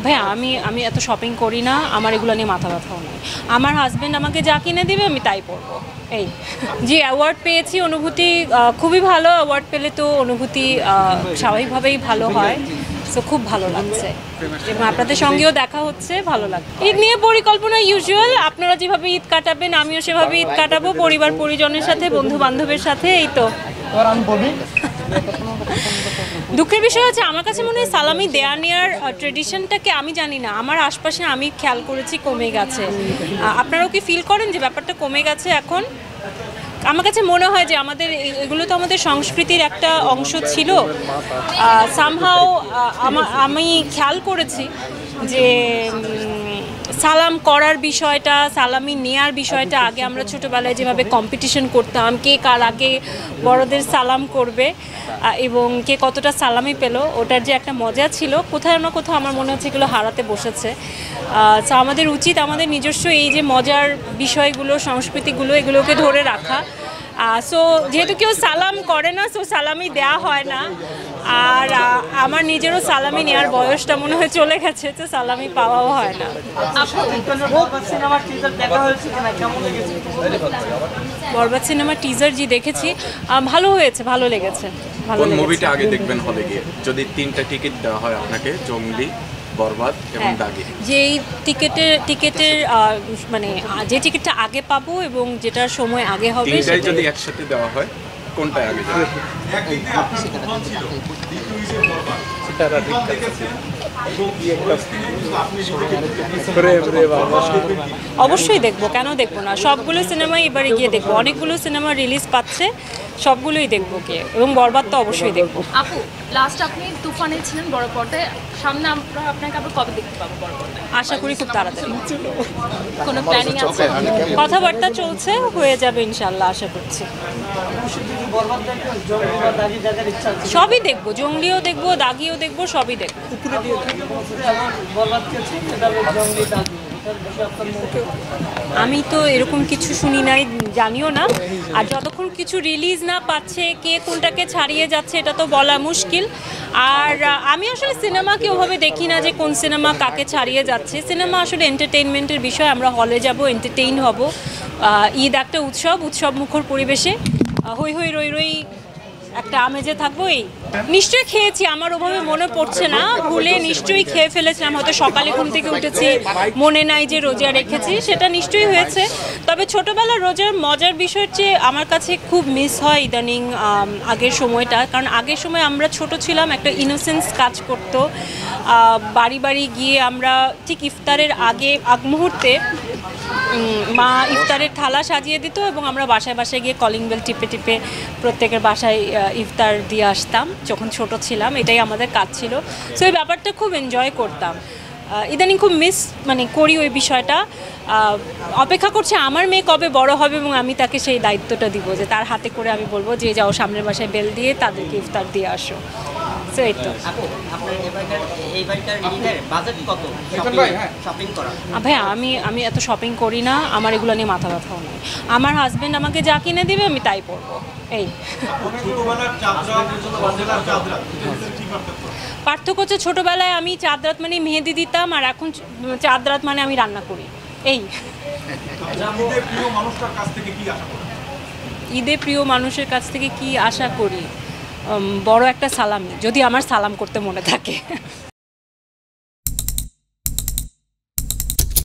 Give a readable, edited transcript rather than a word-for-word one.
ভাইয়া আমি আমি এত শপিং করি না, আমার এগুলো নিয়ে মাথা ব্যথাও নেই। আমার হাজব্যান্ড আমাকে যা কিনে দিবে আমি তাই পরবো, এই। জি, অ্যাওয়ার্ড পেয়েছি, অনুভূতি খুবই ভালো। অ্যাওয়ার্ড পেলে তো অনুভূতি স্বাভাবিকভাবেই ভালো হয়, সো খুব ভালো লাগছে এবং আপনাদের সঙ্গেও দেখা হচ্ছে, ভালো লাগছে। ঈদ নিয়ে পরিকল্পনা ইউজুয়াল, আপনারা যেভাবে ঈদ কাটাবেন আমিও সেভাবে ঈদ কাটাবো, পরিবার পরিজনের সাথে, বন্ধু বান্ধবের সাথে, এই তো। দুঃখের বিষয় হচ্ছে আমার কাছে মনে হয় সালামি দেয়া নেওয়ার ট্রেডিশনটাকে আমি জানি না, আমার আশপাশে আমি খেয়াল করেছি কমে গেছে। আপনারাও কি ফিল করেন যে ব্যাপারটা কমে গেছে এখন? আমার কাছে মনে হয় যে আমাদের এগুলো তো আমাদের সংস্কৃতির একটা অংশ ছিল। সামহাও আমি খেয়াল করেছি যে সালাম করার বিষয়টা, সালামি নেয়ার বিষয়টা, আগে আমরা ছোটোবেলায় যেভাবে কম্পিটিশন করতাম কে কার আগে বড়দের সালাম করবে এবং কে কতটা সালামি পেল, ওটার যে একটা মজা ছিল, কোথাও না কোথাও আমার মনে হচ্ছে এগুলো হারাতে বসেছে। সো আমাদের উচিত আমাদের নিজস্ব এই যে মজার বিষয়গুলো, সংস্কৃতিগুলো, এগুলোকে ধরে রাখা। সো যেহেতু কেউ সালাম করে না, সো সালামি দেয়া হয় না। আর আমার নিজেরও সালামি নেওয়ার বয়সটা মনে হয় চলে গেছে, তো সালামি পাওয়াও হয় না। বরবাদ সিনেমার টিজার জি দেখেছি, ভালো হয়েছে, ভালো লেগেছে। কোন মুভিটা আগে দেখবেন হলে গিয়ে, যদি 3টা টিকিট দেওয়া হয় আপনাকে, জঙ্গলি, বরবাদ এবং দাগি? যেই টিকেটের মানে যে টিকিটটা আগে পাবো এবং যেটার সময় আগে হবে, তিনটাই যদি একসাথে দেওয়া হয় কোনটা আগে যাবে? অবশ্যই দেখবো, কেন দেখবো না? সবগুলো সিনেমাই এবারে গিয়ে দেখবো, অনেকগুলো সিনেমা রিলিজ পাচ্ছে, সবগুলোই দেখবো গিয়ে, এবং বরবাদ তো অবশ্যই দেখবো। আপু, লাস্ট আপনি তুফানে ছিলেন বড় পর্দায়, সামনে আমরা আপনাকে আবার কবে দেখতে পাবো বড় পর্দায়? আশা করি খুব তাড়াতাড়ি। কোনো প্ল্যানিং আছে? কথাবার্তা চলছে, হয়ে যাবে ইনশাল্লাহ, আশা করছি। সবই দেখবো, জঙ্গলিও দেখবো, দাগিও দেখবো, সবই দেখবো। আমি তো এরকম কিছু শুনি নাই, জানিও না। আর যতক্ষণ কিছু রিলিজ না পাচ্ছে, কে কোনটাকে ছাড়িয়ে যাচ্ছে, এটা তো বলা মুশকিল। আর আমি আসলে সিনেমাকে ওভাবে দেখি না যে কোন সিনেমা কাকে ছাড়িয়ে যাচ্ছে। সিনেমা আসলে এন্টারটেইনমেন্টের বিষয়, আমরা হলে যাব, এন্টারটেইন হব। ঈদ একটা উৎসব মুখর পরিবেশে হই হই রই রই একটা আমেজে থাকবো। এই নিশ্চয়ই খেয়েছি, আমার ওভাবে মনে পড়ছে না, ভুলে নিশ্চয়ই খেয়ে ফেলেছিলাম, হয়তো সকালে ঘুম থেকে উঠেছি, মনে নাই যে রোজা রেখেছি, সেটা নিশ্চয়ই হয়েছে। তবে ছোটোবেলার রোজার মজার বিষয়ের চেয়ে আমার কাছে খুব মিস হয় ইদানিং আগের সময়টা, কারণ আগের সময় আমরা ছোট ছিলাম, একটা ইনোসেন্স কাজ করতো। বাড়ি বাড়ি গিয়ে আমরা ঠিক ইফতারের আগ মুহূর্তে মা ইফতারের থালা সাজিয়ে দিত এবং আমরা বাসায় বাসায় গিয়ে কলিং বেল টিপে টিপে প্রত্যেকের বাসায় ইফতার দিয়ে আসতাম যখন ছোট ছিলাম, এটাই আমাদের কাজ ছিল। সো এই ব্যাপারটা খুব এনজয় করতাম। ইদানিং খুব মিস করি ওই বিষয়টা। অপেক্ষা করছে আমার মেয়ে কবে বড় হবে এবং আমি তাকে সেই দায়িত্বটা দিব, যে তার হাতে করে আমি বলবো যে যাও সামনের বাসায় বেল দিয়ে তাদেরকে ইফতার দিয়ে আসো। সো এই তো। ভাইয়া আমি এত শপিং করি না, আমার এগুলো নিয়ে মাথা ব্যথাও নেই। আমার হাজব্যান্ড আমাকে যা কিনে দিবে আমি তাই পরবো, এই। পার্থক্য হচ্ছে ছোটোবেলায় আমি চাঁদ রাত মানে মেহেদি দিতাম, আর এখন চাঁদ রাত মানে আমি রান্না করি, এই। ঈদে প্রিয় মানুষের কাছ থেকে কি আশা করি? বড় একটা সালামি, যদি আমার সালাম করতে মনে থাকে।